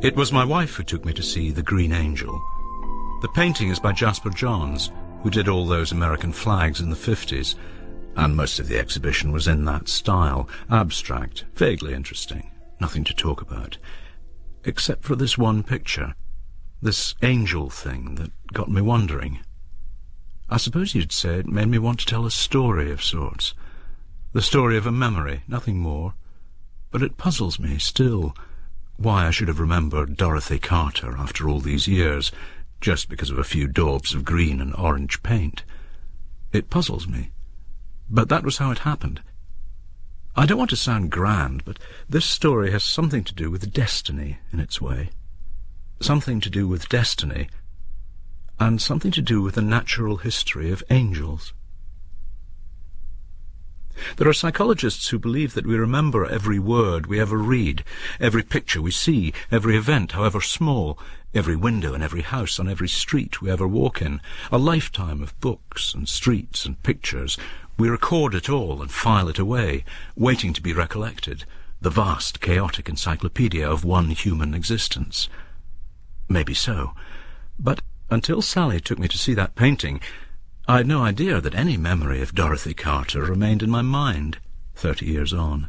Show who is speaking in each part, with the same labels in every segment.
Speaker 1: It was my wife who took me to see The Green Angel. The painting is by Jasper Johns, who did all those American flags in the 50s, and most of the exhibition was in that style, abstract, vaguely interesting, nothing to talk about, except for this one picture, this angel thing that got me wondering. I suppose you'd say it made me want to tell a story of sorts, the story of a memory, nothing more, but it puzzles me still why I should have remembered Dorothy Carter after all these years, just because of a few daubs of green and orange paint. It puzzles me. But that was how it happened. I don't want to sound grand, but this story has something to do with destiny in its way. Something to do with destiny, and something to do with the natural history of angels. There are psychologists who believe that we remember every word we ever read, every picture we see, every event, however small, every window in every house on every street we ever walk in, a lifetime of books and streets and pictures. We record it all and file it away, waiting to be recollected, the vast, chaotic encyclopedia of one human existence. Maybe so, but until Sally took me to see that painting, I had no idea that any memory of Dorothy Carter remained in my mind 30 years on.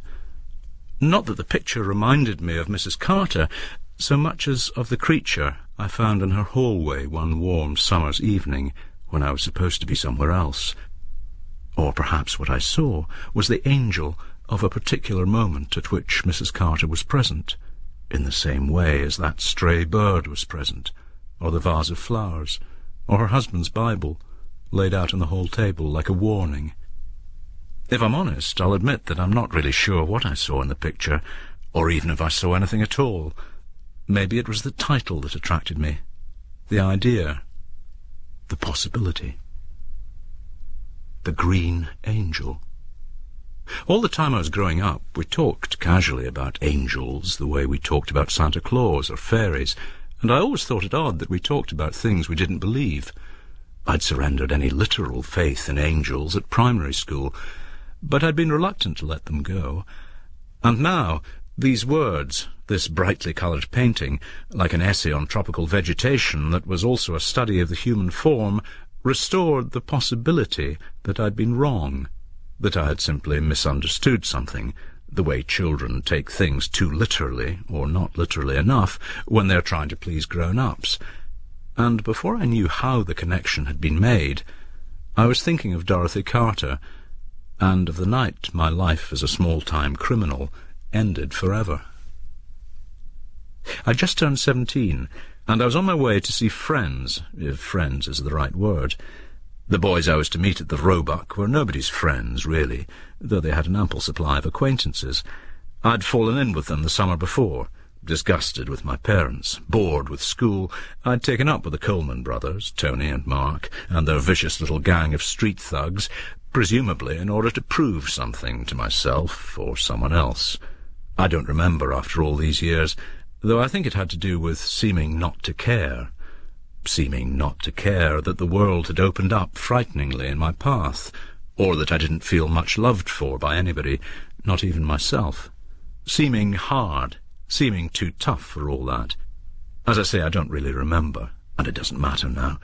Speaker 1: Not that the picture reminded me of Mrs. Carter so much as of the creature I found in her hallway one warm summer's evening when I was supposed to be somewhere else. Or perhaps what I saw was the angel of a particular moment at which Mrs. Carter was present, in the same way as that stray bird was present, or the vase of flowers, or her husband's Bible, laid out on the hall table like a warning. If I'm honest, I'll admit that I'm not really sure what I saw in the picture, or even if I saw anything at all. Maybe it was the title that attracted me, the idea, the possibility. The Green Angel. All the time I was growing up, we talked casually about angels the way we talked about Santa Claus or fairies, and I always thought it odd that we talked about things we didn't believe. I'd surrendered any literal faith in angels at primary school, but I'd been reluctant to let them go. And now, these words, this brightly coloured painting, like an essay on tropical vegetation that was also a study of the human form, restored the possibility that I'd been wrong, that I had simply misunderstood something, the way children take things too literally, or not literally enough, when they're trying to please grown-ups. And before I knew how the connection had been made, I was thinking of Dorothy Carter, and of the night my life as a small-time criminal ended forever. I'd just turned 17, and I was on my way to see friends, if friends is the right word. The boys I was to meet at the Roebuck were nobody's friends, really, though they had an ample supply of acquaintances. I'd fallen in with them the summer before. Disgusted with my parents, bored with school, I'd taken up with the Coleman brothers, Tony and Mark, and their vicious little gang of street thugs, presumably in order to prove something to myself or someone else. I don't remember after all these years, though I think it had to do with seeming not to care that the world had opened up frighteningly in my path, or that I didn't feel much loved for by anybody, not even myself. Seeming hard, seeming too tough for all that. As I say, I don't really remember, and it doesn't matter now.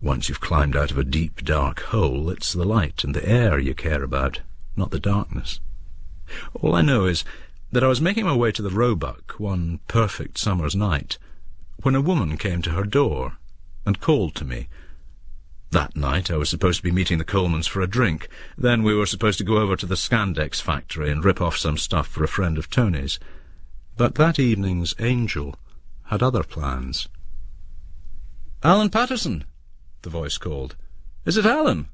Speaker 1: Once you've climbed out of a deep, dark hole, it's the light and the air you care about, not the darkness. All I know is that I was making my way to the Roebuck one perfect summer's night, when a woman came to her door and called to me. That night I was supposed to be meeting the Colemans for a drink. Then we were supposed to go over to the Scandex factory and rip off some stuff for a friend of Tony's. But that evening's angel had other plans. "Alan Patterson," the voice called. "Is it Alan?"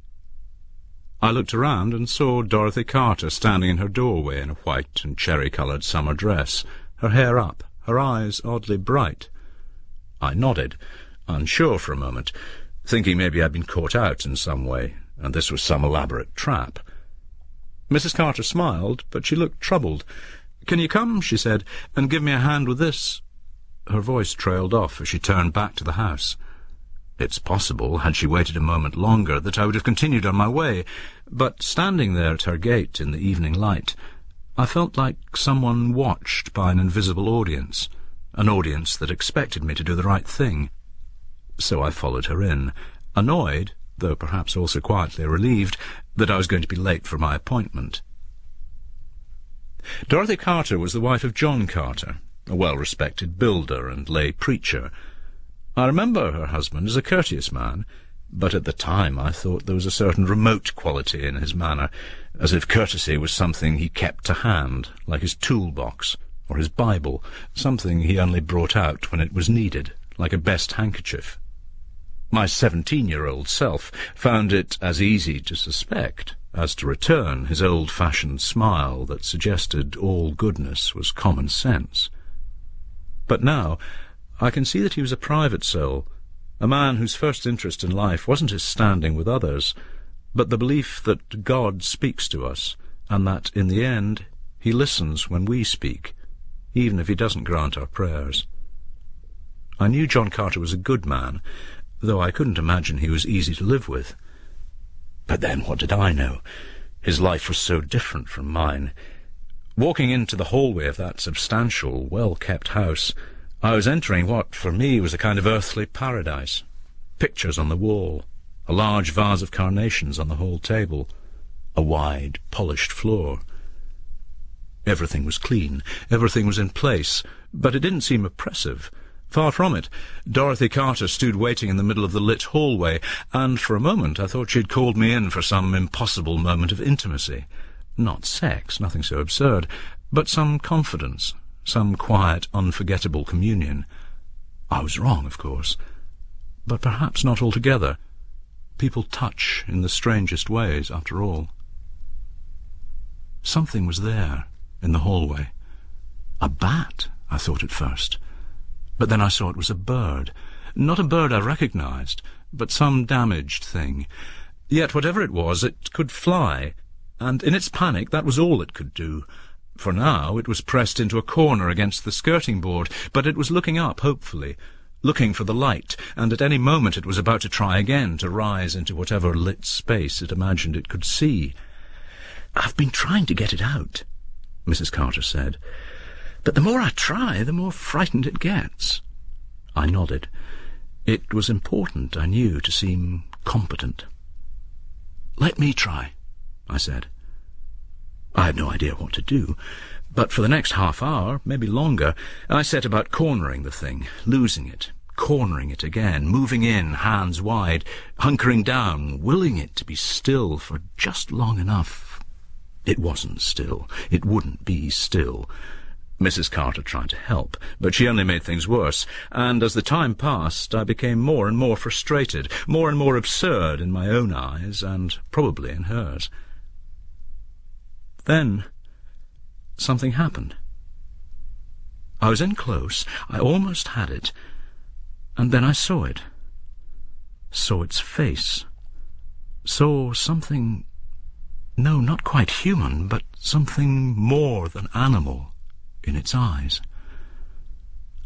Speaker 1: I looked around and saw Dorothy Carter standing in her doorway in a white and cherry-coloured summer dress, her hair up, her eyes oddly bright. I nodded, unsure for a moment, thinking maybe I'd been caught out in some way, and this was some elaborate trap. Mrs. Carter smiled, but she looked troubled. "Can you come," she said, "and give me a hand with this?" Her voice trailed off as she turned back to the house. It's possible, had she waited a moment longer, that I would have continued on my way, but standing there at her gate in the evening light, I felt like someone watched by an invisible audience, an audience that expected me to do the right thing. So I followed her in, annoyed, though perhaps also quietly relieved, that I was going to be late for my appointment. Dorothy Carter was the wife of John Carter, a well-respected builder and lay preacher. I remember her husband as a courteous man, but at the time I thought there was a certain remote quality in his manner, as if courtesy was something he kept to hand, like his toolbox, or his Bible, something he only brought out when it was needed, like a best handkerchief. My 17-year-old self found it as easy to suspect as to return his old-fashioned smile that suggested all goodness was common sense. But now I can see that he was a private soul, a man whose first interest in life wasn't his standing with others, but the belief that God speaks to us, and that, in the end, he listens when we speak, even if he doesn't grant our prayers. I knew John Carter was a good man, though I couldn't imagine he was easy to live with. But then what did I know? His life was so different from mine. Walking into the hallway of that substantial, well-kept house, I was entering what, for me, was a kind of earthly paradise. Pictures on the wall, a large vase of carnations on the hall table, a wide, polished floor. Everything was clean, everything was in place, but it didn't seem oppressive. Far from it. Dorothy Carter stood waiting in the middle of the lit hallway, and for a moment I thought she had called me in for some impossible moment of intimacy. Not sex, nothing so absurd, but some confidence, some quiet, unforgettable communion. I was wrong, of course, but perhaps not altogether. People touch in the strangest ways, after all. Something was there, in the hallway. A bat, I thought at first. But then I saw it was a bird. Not a bird I recognized, but some damaged thing. Yet whatever it was, it could fly, and in its panic that was all it could do. For now it was pressed into a corner against the skirting board, but it was looking up hopefully, looking for the light, and at any moment it was about to try again to rise into whatever lit space it imagined it could see. "I've been trying to get it out," Mrs. Carter said. "But the more I try, the more frightened it gets." I nodded. It was important, I knew, to seem competent. "Let me try," I said. I had no idea what to do, but for the next half hour, maybe longer, I set about cornering the thing, losing it, cornering it again, moving in, hands wide, hunkering down, willing it to be still for just long enough. It wasn't still. It wouldn't be still. Mrs. Carter tried to help, but she only made things worse, and as the time passed I became more and more frustrated, more and more absurd in my own eyes, and probably in hers. Then something happened. I was in close, I almost had it, and then I saw it. Saw its face. Saw something, no, not quite human, but something more than animal in its eyes.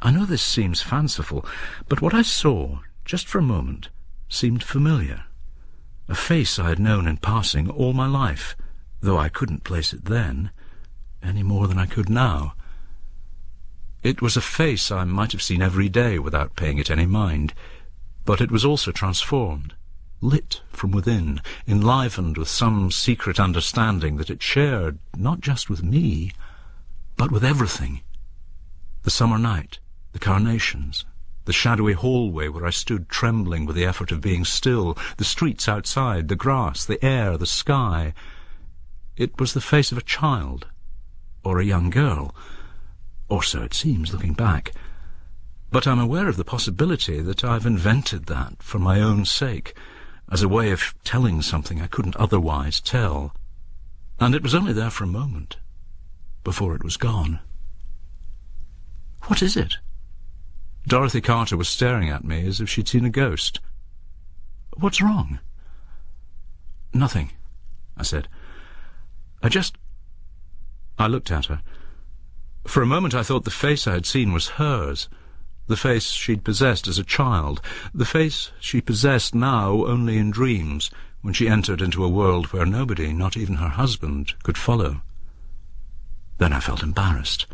Speaker 1: I know this seems fanciful, but what I saw, just for a moment, seemed familiar. A face I had known in passing all my life, though I couldn't place it then, any more than I could now. It was a face I might have seen every day without paying it any mind, but it was also transformed, lit from within, enlivened with some secret understanding that it shared not just with me, but with everything. The summer night, the carnations, the shadowy hallway where I stood trembling with the effort of being still, the streets outside, the grass, the air, the sky. It was the face of a child, or a young girl, or so it seems looking back. But I'm aware of the possibility that I've invented that for my own sake, as a way of telling something I couldn't otherwise tell. And it was only there for a moment, before it was gone. "What is it?" Dorothy Carter was staring at me as if she'd seen a ghost. "What's wrong?" "Nothing," I said. I looked at her. For a moment I thought the face I had seen was hers, the face she'd possessed as a child, the face she possessed now only in dreams, when she entered into a world where nobody, not even her husband, could follow. Then I felt embarrassed.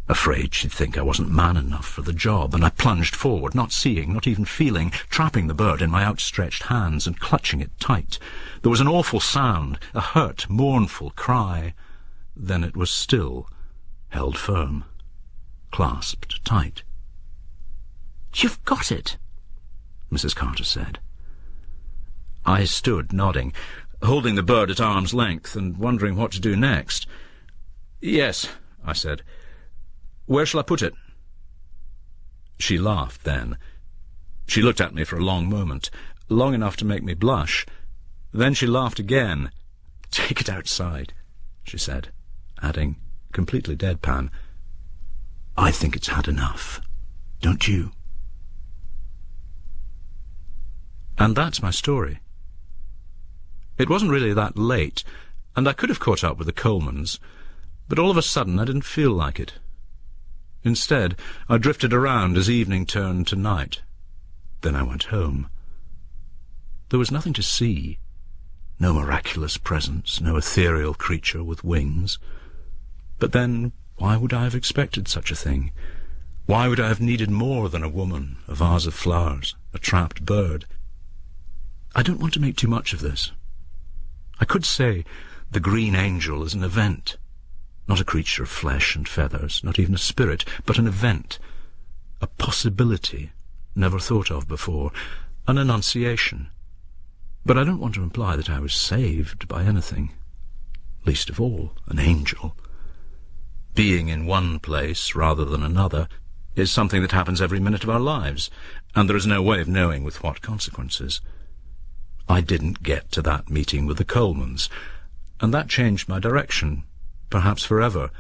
Speaker 1: Afraid she'd think I wasn't man enough for the job, and I plunged forward, not seeing, not even feeling, trapping the bird in my outstretched hands and clutching it tight. There was an awful sound, a hurt, mournful cry. Then it was still, held firm, clasped tight. "You've got it," Mrs. Carter said. I stood, nodding, holding the bird at arm's length and wondering what to do next. "Yes," I said. "Where shall I put it?" She laughed then. She looked at me for a long moment, long enough to make me blush. Then she laughed again. "Take it outside," she said, adding, completely deadpan, "I think it's had enough. Don't you?" And that's my story. It wasn't really that late, and I could have caught up with the Colemans, but all of a sudden I didn't feel like it. Instead, I drifted around as evening turned to night. Then I went home. There was nothing to see. No miraculous presence, no ethereal creature with wings. But then, why would I have expected such a thing? Why would I have needed more than a woman, a vase of flowers, a trapped bird? I don't want to make too much of this. I could say the Green Angel is an event. Not a creature of flesh and feathers, not even a spirit, but an event, a possibility never thought of before, an annunciation. But I don't want to imply that I was saved by anything, least of all an angel. Being in one place rather than another is something that happens every minute of our lives, and there is no way of knowing with what consequences. I didn't get to that meeting with the Colemans, and that changed my direction, perhaps forever.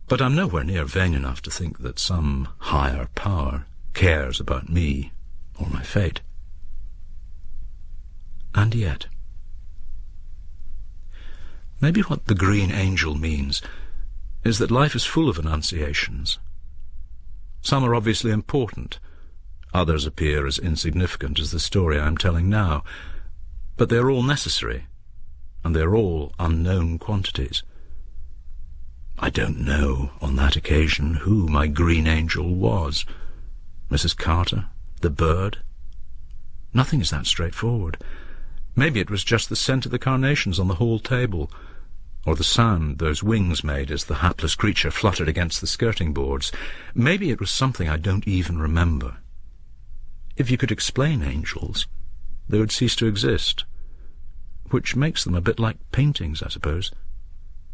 Speaker 1: But I'm nowhere near vain enough to think that some higher power cares about me or my fate. And yet, maybe what the Green Angel means is that life is full of annunciations. Some are obviously important. Others appear as insignificant as the story I am telling now. But they are all necessary, and they are all unknown quantities. I don't know, on that occasion, who my Green Angel was. Mrs. Carter? The bird? Nothing is that straightforward. Maybe it was just the scent of the carnations on the hall table, or the sound those wings made as the hapless creature fluttered against the skirting boards. Maybe it was something I don't even remember. If you could explain angels, they would cease to exist, which makes them a bit like paintings, I suppose.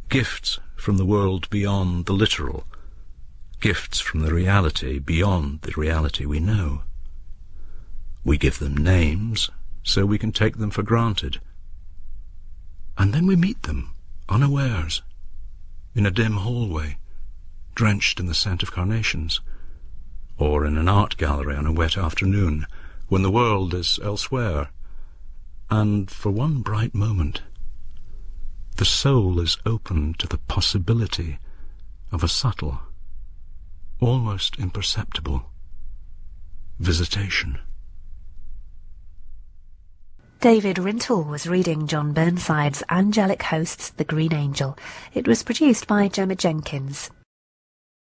Speaker 1: Gifts from the world beyond the literal, gifts from the reality beyond the reality we know. We give them names so we can take them for granted. And then we meet them, unawares, in a dim hallway, drenched in the scent of carnations, or in an art gallery on a wet afternoon, when the world is elsewhere, and for one bright moment the soul is open to the possibility of a subtle, almost imperceptible visitation.
Speaker 2: David Rintoul was reading John Burnside's Angelic Hosts, The Green Angel. It was produced by Gemma Jenkins.